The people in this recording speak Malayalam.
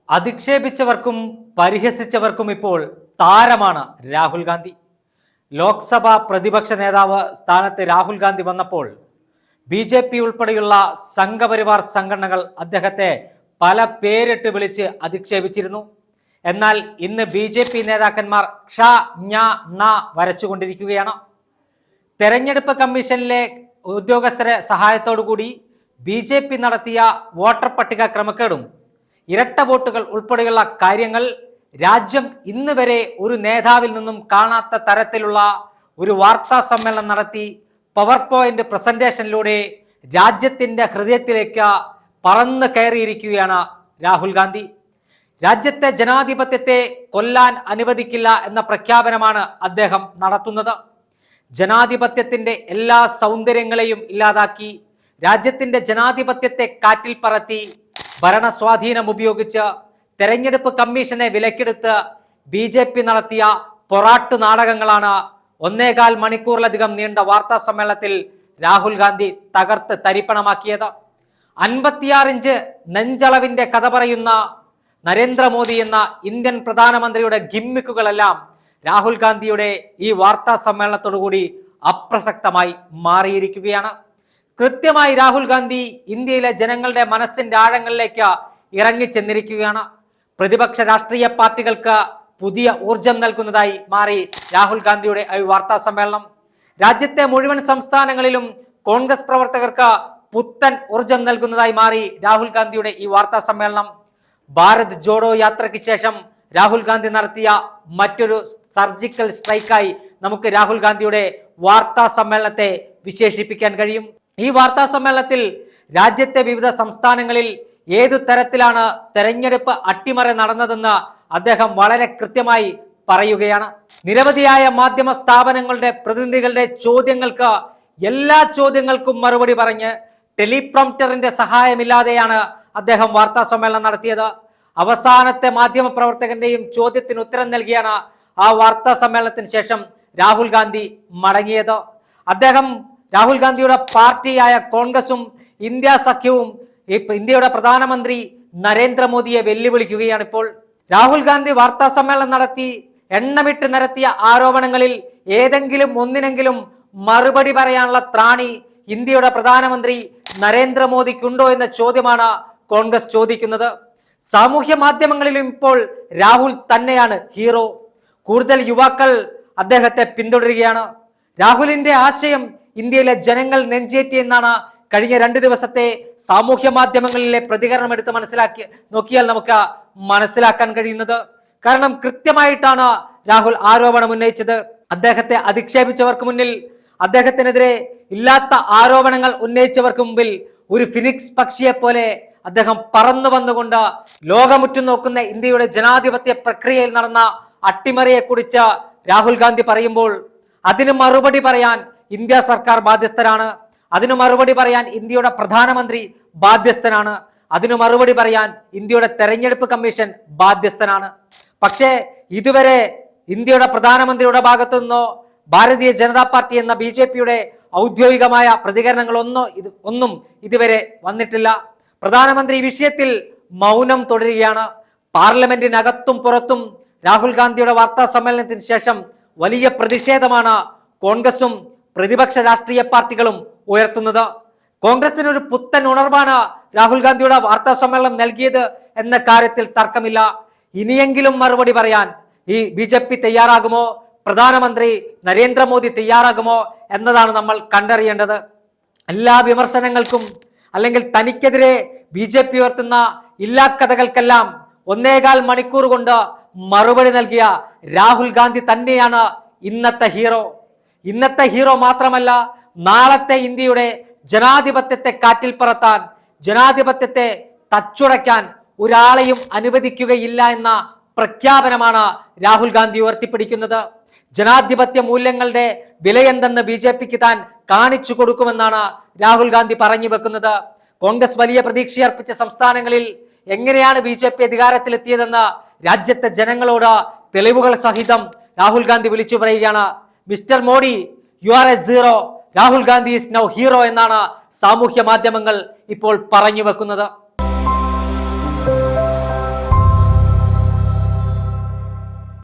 അധിക്ഷേപിച്ചവർക്കും പരിഹസിച്ചവർക്കും ഇപ്പോൾ താരമാണ് രാഹുൽ ഗാന്ധി. ലോക്സഭാ പ്രതിപക്ഷ നേതാവ് സ്ഥാനത്ത് രാഹുൽ ഗാന്ധി വന്നപ്പോൾ BJP ഉൾപ്പെടെയുള്ള സംഘപരിവാർ സംഘടനകൾ അദ്ദേഹത്തെ പല പേരിട്ട് വിളിച്ച് അധിക്ഷേപിച്ചിരുന്നു. എന്നാൽ ഇന്ന് BJP നേതാക്കന്മാർ ക്ഷ ഞ ണ വരച്ചുകൊണ്ടിരിക്കുകയാണ്. തെരഞ്ഞെടുപ്പ് കമ്മീഷനിലെ ഉദ്യോഗസ്ഥരെ സഹായത്തോടുകൂടി BJP നടത്തിയ വോട്ടർ പട്ടിക ക്രമക്കേടും ഇരട്ട വോട്ടുകൾ ഉൾപ്പെടെയുള്ള കാര്യങ്ങൾ രാജ്യം ഇന്ന് വരെ ഒരു നേതാവിൽ നിന്നും കാണാത്ത തരത്തിലുള്ള ഒരു വാർത്താ സമ്മേളനം നടത്തി പവർ പോയിന്റ് പ്രസന്റേഷനിലൂടെ രാജ്യത്തിന്റെ ഹൃദയത്തിലേക്ക് പറന്ന് കയറിയിരിക്കുകയാണ് രാഹുൽ ഗാന്ധി. രാജ്യത്തെ ജനാധിപത്യത്തെ കൊല്ലാൻ അനുവദിക്കില്ല എന്ന പ്രഖ്യാപനമാണ് അദ്ദേഹം നടത്തുന്നത്. ജനാധിപത്യത്തിന്റെ എല്ലാ സൗന്ദര്യങ്ങളെയും ഇല്ലാതാക്കി രാജ്യത്തിന്റെ ജനാധിപത്യത്തെ കാറ്റിൽ പറത്തി ഭരണസ്വാധീനം ഉപയോഗിച്ച് തെരഞ്ഞെടുപ്പ് കമ്മീഷനെ വിലക്കെടുത്ത് BJP നടത്തിയ പൊറാട്ടു നാടകങ്ങളാണ് 1.25 മണിക്കൂറിലധികം നീണ്ട വാർത്താ സമ്മേളനത്തിൽ രാഹുൽ ഗാന്ധി തകർത്ത് തരിപ്പണമാക്കിയത്. 56 ഇഞ്ച് നെഞ്ചളവിന്റെ കഥ പറയുന്ന നരേന്ദ്രമോദി എന്ന ഇന്ത്യൻ പ്രധാനമന്ത്രിയുടെ ഗിമ്മിക്കുകളെല്ലാം രാഹുൽ ഗാന്ധിയുടെ ഈ വാർത്താ സമ്മേളനത്തോടുകൂടി അപ്രസക്തമായി മാറിയിരിക്കുകയാണ്. കൃത്യമായി രാഹുൽ ഗാന്ധി ഇന്ത്യയിലെ ജനങ്ങളുടെ മനസ്സിന്റെ ആഴങ്ങളിലേക്ക് ഇറങ്ങിച്ചെന്നിരിക്കുകയാണ്. പ്രതിപക്ഷ രാഷ്ട്രീയ പാർട്ടികൾക്ക് പുതിയ ഊർജം നൽകുന്നതായി മാറി രാഹുൽ ഗാന്ധിയുടെ ഈ വാർത്താ സമ്മേളനം. രാജ്യത്തെ മുഴുവൻ സംസ്ഥാനങ്ങളിലും കോൺഗ്രസ് പ്രവർത്തകർക്ക് പുത്തൻ ഊർജം നൽകുന്നതായി മാറി രാഹുൽ ഗാന്ധിയുടെ ഈ വാർത്താ സമ്മേളനം. ഭാരത് ജോഡോ യാത്രയ്ക്ക് ശേഷം രാഹുൽ ഗാന്ധി നടത്തിയ മറ്റൊരു സർജിക്കൽ സ്ട്രൈക്കായി നമുക്ക് രാഹുൽ ഗാന്ധിയുടെ വാർത്താ സമ്മേളനത്തെ വിശേഷിപ്പിക്കാൻ കഴിയും. ഈ വാർത്താ സമ്മേളനത്തിൽ രാജ്യത്തെ വിവിധ സംസ്ഥാനങ്ങളിൽ ഏതു തരത്തിലാണ് തെരഞ്ഞെടുപ്പ് അട്ടിമറി നടന്നതെന്ന് അദ്ദേഹം വളരെ കൃത്യമായി പറയുകയാണ്. നിരവധിയായ മാധ്യമ സ്ഥാപനങ്ങളുടെ പ്രതിനിധികളുടെ ചോദ്യങ്ങൾക്ക് എല്ലാ ചോദ്യങ്ങൾക്കും മറുപടി പറഞ്ഞ് ടെലിപ്രോംപ്റ്ററിന്റെ സഹായമില്ലാതെയാണ് അദ്ദേഹം വാർത്താ സമ്മേളനം നടത്തിയത്. അവസാനത്തെ മാധ്യമ പ്രവർത്തകന്റെയും ചോദ്യത്തിന് ഉത്തരം നൽകിയാണ് ആ വാർത്താ സമ്മേളനത്തിന് ശേഷം രാഹുൽ ഗാന്ധി മടങ്ങിയത്. രാഹുൽ ഗാന്ധിയുടെ പാർട്ടിയായ കോൺഗ്രസും ഇന്ത്യ സഖ്യവും ഇന്ത്യയുടെ പ്രധാനമന്ത്രി നരേന്ദ്രമോദിയെ വെല്ലുവിളിക്കുകയാണ്. ഇപ്പോൾ രാഹുൽ ഗാന്ധി വാർത്താ സമ്മേളനം നടത്തി എണ്ണമിട്ട് നിരത്തിയ ആരോപണങ്ങളിൽ ഏതെങ്കിലും ഒന്നിനെങ്കിലും മറുപടി പറയാനുള്ള ത്രാണി ഇന്ത്യയുടെ പ്രധാനമന്ത്രി നരേന്ദ്രമോദിക്കുണ്ടോ എന്ന ചോദ്യമാണ് കോൺഗ്രസ് ചോദിക്കുന്നത്. സാമൂഹ്യ മാധ്യമങ്ങളിലും ഇപ്പോൾ രാഹുൽ തന്നെയാണ് ഹീറോ. കൂടുതൽ യുവാക്കൾ അദ്ദേഹത്തെ പിന്തുടരുകയാണ്. രാഹുലിന്റെ ആശയം ഇന്ത്യയിലെ ജനങ്ങൾ നെഞ്ചേറ്റി എന്നാണ് കഴിഞ്ഞ 2 ദിവസത്തെ സാമൂഹ്യ മാധ്യമങ്ങളിലെ പ്രതികരണം എടുത്ത് നോക്കിയാൽ നമുക്ക് മനസ്സിലാക്കാൻ കഴിയുന്നത്. കാരണം കൃത്യമായിട്ടാണ് രാഹുൽ ആരോപണം ഉന്നയിച്ചത്. അദ്ദേഹത്തെ അധിക്ഷേപിച്ചവർക്ക് മുന്നിൽ, അദ്ദേഹത്തിനെതിരെ ഇല്ലാത്ത ആരോപണങ്ങൾ ഉന്നയിച്ചവർക്ക് മുമ്പിൽ ഒരു ഫിനിക്സ് പക്ഷിയെ പോലെ അദ്ദേഹം പറന്നു വന്നുകൊണ്ട് ലോകമുറ്റു നോക്കുന്ന ഇന്ത്യയുടെ ജനാധിപത്യ പ്രക്രിയയിൽ നടന്ന അട്ടിമറിയെ കുറിച്ച് രാഹുൽ ഗാന്ധി പറയുമ്പോൾ അതിന് മറുപടി പറയാൻ ഇന്ത്യ സർക്കാർ ബാധ്യസ്ഥരാണ്. അതിനു മറുപടി പറയാൻ ഇന്ത്യയുടെ പ്രധാനമന്ത്രി ബാധ്യസ്ഥനാണ്. അതിനു മറുപടി പറയാൻ ഇന്ത്യയുടെ തെരഞ്ഞെടുപ്പ് കമ്മീഷൻ ബാധ്യസ്ഥനാണ്. പക്ഷേ ഇതുവരെ ഇന്ത്യയുടെ പ്രധാനമന്ത്രിയുടെ ഭാഗത്തു നിന്നോ ഭാരതീയ ജനതാ പാർട്ടി എന്ന BJPയുടെ ഔദ്യോഗികമായ പ്രതികരണങ്ങളൊന്നും ഇതുവരെ വന്നിട്ടില്ല. പ്രധാനമന്ത്രി വിഷയത്തിൽ മൗനം തുടരുകയാണ്. പാർലമെന്റിനകത്തും പുറത്തും രാഹുൽ ഗാന്ധിയുടെ വാർത്താ സമ്മേളനത്തിന് ശേഷം വലിയ പ്രതിഷേധമാണ് കോൺഗ്രസും പ്രതിപക്ഷ രാഷ്ട്രീയ പാർട്ടികളും ഉയർത്തുന്നത്. കോൺഗ്രസിന് ഒരു പുത്തൻ ഉണർവാണ് രാഹുൽ ഗാന്ധിയുടെ വാർത്താ സമ്മേളനം നൽകിയത് എന്ന കാര്യത്തിൽ തർക്കമില്ല. ഇനിയെങ്കിലും മറുപടി പറയാൻ ഈ BJP തയ്യാറാകുമോ, പ്രധാനമന്ത്രി നരേന്ദ്രമോദി തയ്യാറാകുമോ എന്നതാണ് നമ്മൾ കണ്ടറിയേണ്ടത്. എല്ലാ വിമർശനങ്ങൾക്കും അല്ലെങ്കിൽ തനിക്കെതിരെ BJP ഉയർത്തുന്ന ഇല്ലാക്കഥകൾക്കെല്ലാം 1.25 മണിക്കൂർ കൊണ്ട് മറുപടി നൽകിയ രാഹുൽ ഗാന്ധി തന്നെയാണ് ഇന്നത്തെ ഹീറോ. ഇന്നത്തെ ഹീറോ മാത്രമല്ല, നാളത്തെ ഇന്ത്യയുടെ ജനാധിപത്യത്തെ കാറ്റിൽ പറത്താൻ, ജനാധിപത്യത്തെ തച്ചുടയ്ക്കാൻ ഒരാളെയും അനുവദിക്കുകയില്ല എന്ന പ്രഖ്യാപനമാണ് രാഹുൽ ഗാന്ധി ഉയർത്തിപ്പിടിക്കുന്നത്. ജനാധിപത്യ മൂല്യങ്ങളുടെ വിലയെന്തെന്ന് BJPക്ക് താൻ കാണിച്ചു കൊടുക്കുമെന്നാണ് രാഹുൽ ഗാന്ധി പറഞ്ഞു വെക്കുന്നത്. കോൺഗ്രസ് വലിയ പ്രതീക്ഷയർപ്പിച്ച സംസ്ഥാനങ്ങളിൽ എങ്ങനെയാണ് BJP അധികാരത്തിലെത്തിയതെന്ന് രാജ്യത്തെ ജനങ്ങളോട് തെളിവുകൾ സഹിതം രാഹുൽ ഗാന്ധി വിളിച്ചു പറയുകയാണ്. Mister Modi, you are A zero, Rahul Gandhi is now hero എന്നാണ് സാമൂഹ്യ മാധ്യമങ്ങൾ ഇപ്പോൾ പറഞ്ഞു വെക്കുന്നത്.